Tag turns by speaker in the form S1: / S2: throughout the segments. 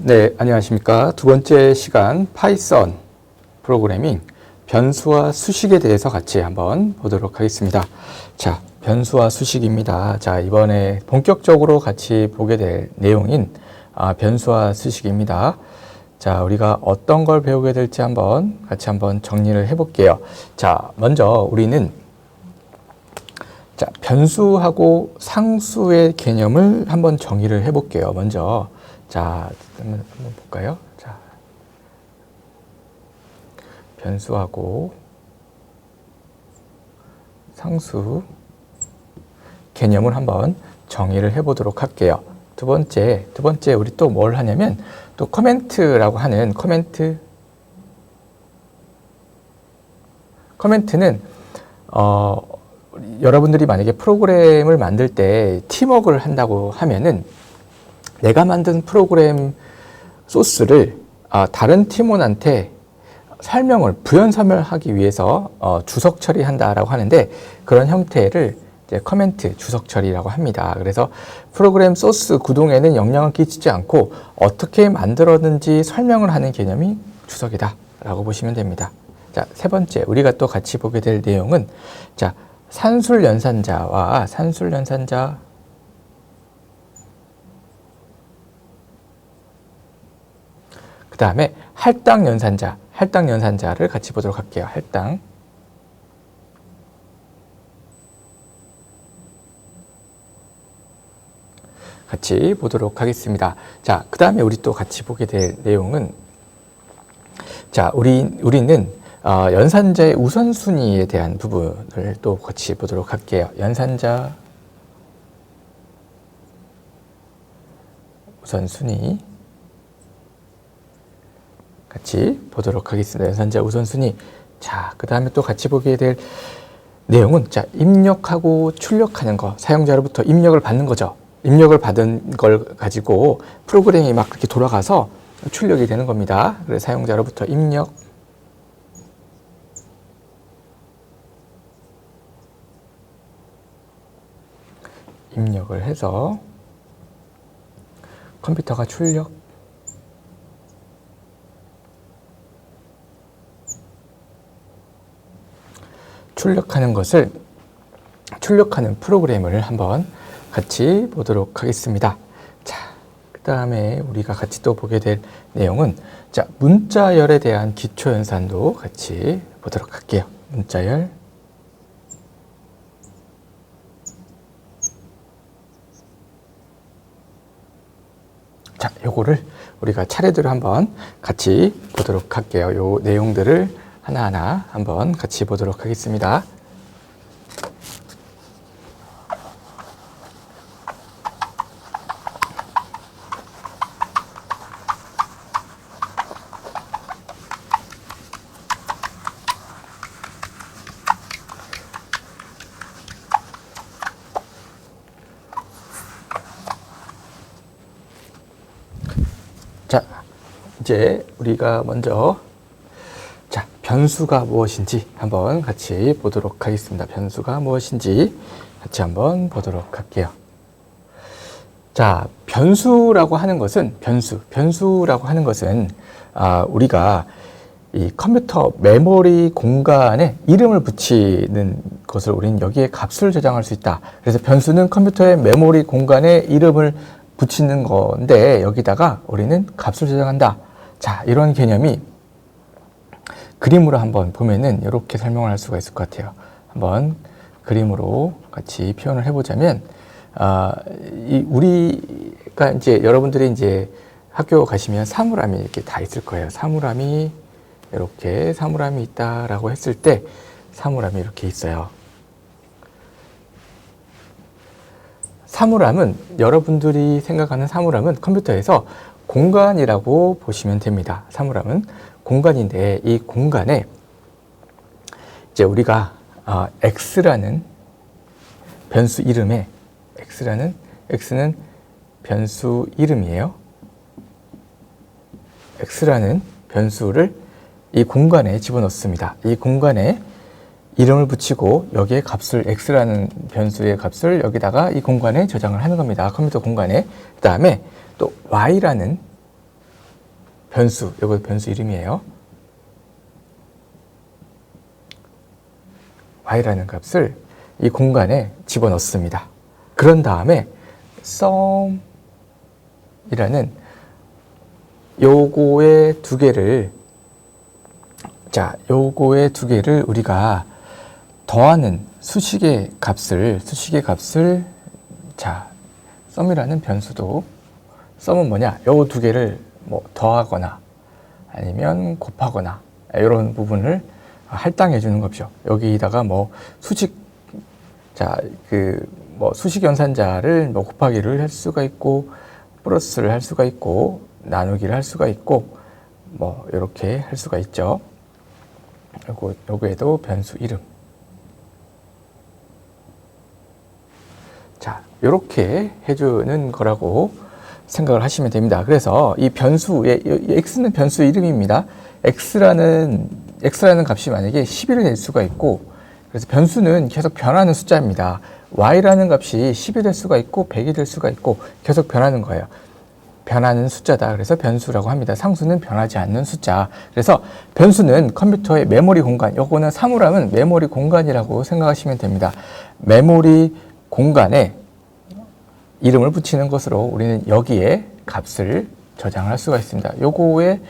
S1: 네, 안녕하십니까. 두 번째 시간 파이썬 프로그래밍 변수와 수식에 대해서 같이 한번 보도록 하겠습니다. 자, 변수와 수식입니다. 자, 이번에 본격적으로 같이 보게 될 내용인 변수와 수식입니다. 자, 우리가 어떤 걸 배우게 될지 같이 한번 정리를 해볼게요. 자, 먼저 우리는 변수하고 상수의 개념을 한번 정의를 해볼게요. 먼저 자, 한번 볼까요? 자, 변수하고 상수 개념을 한번 정의를 해보도록 할게요. 두 번째 우리 또 뭘 하냐면 또 커멘트라고 하는 커멘트는 여러분들이 만약에 프로그램을 만들 때 팀워크를 한다고 하면은 내가 만든 프로그램 소스를 다른 팀원한테 부연 설명하기 위해서 주석 처리한다라고 하는데, 그런 형태를 이제 커멘트 주석 처리라고 합니다. 그래서 프로그램 소스 구동에는 영향을 끼치지 않고 어떻게 만들었는지 설명을 하는 개념이 주석이다라고 보시면 됩니다. 자, 세 번째 우리가 또 같이 보게 될 내용은 자, 산술연산자와 산술연산자 그 다음에 할당연산자를 같이 보도록 할게요. 할당. 같이 보도록 하겠습니다. 자, 그 다음에 우리 또 같이 보게 될 내용은 자, 우리는 연산자의 우선순위에 대한 부분을 또 같이 보도록 할게요. 연산자 우선순위 같이 보도록 하겠습니다. 연산자 우선순위. 자, 그 다음에 또 같이 보게 될 내용은 자, 입력하고 출력하는 거, 사용자로부터 입력을 받는 거죠. 입력을 받은 걸 가지고 프로그램이 막 그렇게 돌아가서 출력이 되는 겁니다. 그래서 사용자로부터 입력을 해서 컴퓨터가 출력하는 프로그램을 한번 같이 보도록 하겠습니다. 자, 그 다음에 우리가 같이 또 보게 될 내용은 자, 문자열에 대한 기초 연산도 같이 보도록 할게요. 문자열. 자, 요거를 우리가 차례대로 한번 같이 보도록 할게요. 요 내용들을 하나하나 한번 같이 보도록 하겠습니다. 자, 이제 우리가 먼저 변수가 무엇인지 한번 같이 보도록 하겠습니다. 변수가 무엇인지 같이 한번 보도록 할게요. 자, 변수라고 하는 것은 우리가 이 컴퓨터 메모리 공간에 이름을 붙이는 것을 우리는 여기에 값을 저장할 수 있다. 그래서 변수는 컴퓨터의 메모리 공간에 이름을 붙이는 건데 여기다가 우리는 값을 저장한다. 자, 이런 개념이 그림으로 한번 보면은 이렇게 설명을 할 수가 있을 것 같아요. 한번 그림으로 같이 표현을 해보자면, 우리가 이제 여러분들이 이제 학교 가시면 사물함이 이렇게 다 있을 거예요. 사물함이 있다라고 했을 때 사물함이 이렇게 있어요. 여러분들이 생각하는 사물함은 컴퓨터에서 공간이라고 보시면 됩니다. 사물함은 공간인데 이 공간에 이제 우리가 x라는 변수 이름에 x는 변수 이름이에요. x라는 변수를 이 공간에 집어넣습니다. 이 공간에 이름을 붙이고 여기에 값을 x라는 변수의 값을 여기다가 이 공간에 저장을 하는 겁니다. 컴퓨터 공간에. 그 다음에 또 y라는 변수, 이거 변수 이름이에요. y라는 값을 이 공간에 집어넣습니다. 그런 다음에 sum이라는 요거의 두 개를 우리가 더하는 수식의 값을 자, sum이라는 변수도 sum은 뭐냐? 요 두 개를 뭐 더하거나 아니면 곱하거나 이런 부분을 할당해 주는 거죠. 여기다가 뭐 수식 수식 연산자를 뭐 곱하기를 할 수가 있고 플러스를 할 수가 있고 나누기를 할 수가 있고 뭐 이렇게 할 수가 있죠. 요거에도 변수 이름. 자, 이렇게 해주는 거라고 생각을 하시면 됩니다. 그래서 이 변수의 x는 변수 이름입니다. x라는 값이 만약에 11이 될 수가 있고, 그래서 변수는 계속 변하는 숫자입니다. y라는 값이 10이 될 수가 있고 100이 될 수가 있고 계속 변하는 거예요. 변하는 숫자다. 그래서 변수라고 합니다. 상수는 변하지 않는 숫자. 그래서 변수는 컴퓨터의 메모리 공간, 요거는 사물함은 메모리 공간이라고 생각하시면 됩니다. 메모리 공간에 이름을 붙이는 것으로 우리는 여기에 값을 저장을 할 수가 있습니다. 요거에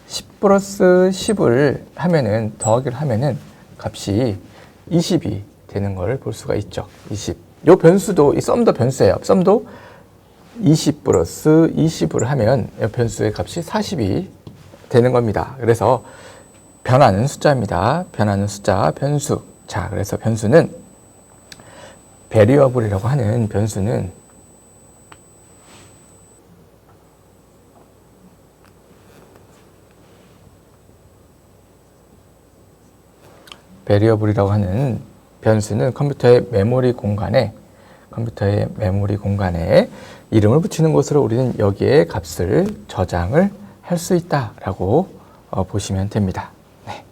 S1: 10 플러스 10을 하면은, 더하기를 하면은 값이 20이 되는 걸 볼 수가 있죠. 20. 요 변수도, 이 sum도 변수예요. sum도 20 플러스 20을 하면 이 변수의 값이 40이 되는 겁니다. 그래서 변하는 숫자입니다. 변하는 숫자, 변수. 자, 그래서 변수는 variable이라고 하는 변수는 variable이라고 하는 변수는 컴퓨터의 메모리 공간에 이름을 붙이는 것으로 우리는 여기에 값을 저장을 할 수 있다라고 보시면 됩니다. 네.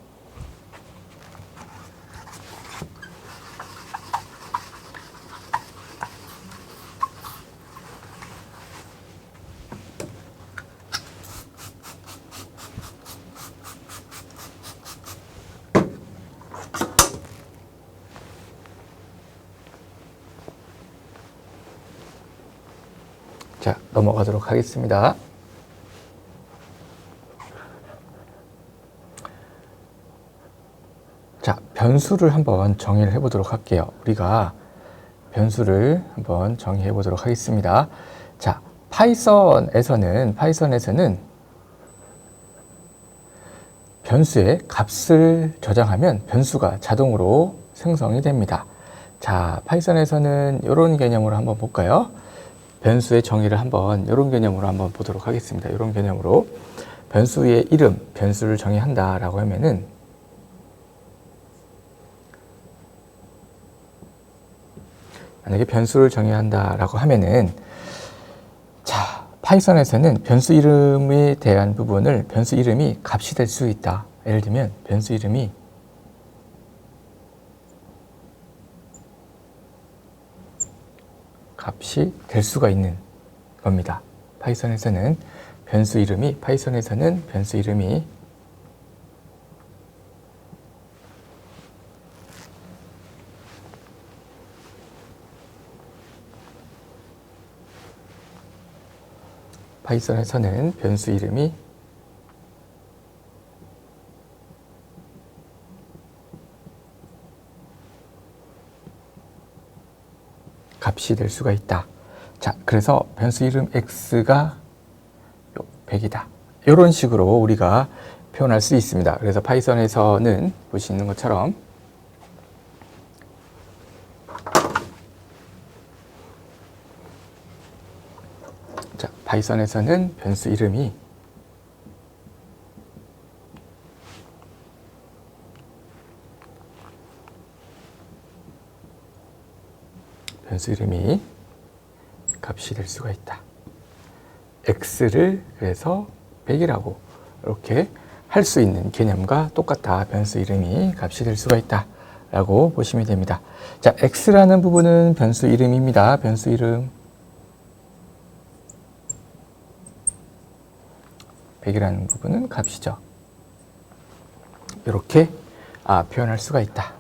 S1: 자, 넘어가도록 하겠습니다. 자, 변수를 한번 정의를 해보도록 할게요. 우리가 변수를 한번 정의해 보도록 하겠습니다. 자, 파이썬에서는 변수에 값을 저장하면 변수가 자동으로 생성이 됩니다. 자, 파이썬에서는 이런 개념으로 한번 볼까요? 변수의 정의를 한번 이런 개념으로 한번 보도록 하겠습니다. 이런 개념으로 변수의 이름, 변수를 정의한다라고 하면은 만약에 변수를 정의한다라고 하면은 자, 파이썬에서는 변수 이름에 대한 부분을 변수 이름이 값이 될 수 있다. 예를 들면 변수 이름이 값이 될 수가 있는 겁니다. 파이썬에서는 변수 이름이 값이 될 수가 있다. 자, 그래서 변수 이름 x가 100이다. 이런 식으로 우리가 표현할 수 있습니다. 그래서 파이썬에서는 보시는 것처럼 자, 파이썬에서는 변수 이름이 값이 될 수가 있다. x를 그래서 100이라고 이렇게 할 수 있는 개념과 똑같다. 변수 이름이 값이 될 수가 있다 라고 보시면 됩니다. 자, x라는 부분은 변수 이름입니다. 변수 이름 100이라는 부분은 값이죠. 이렇게 표현할 수가 있다.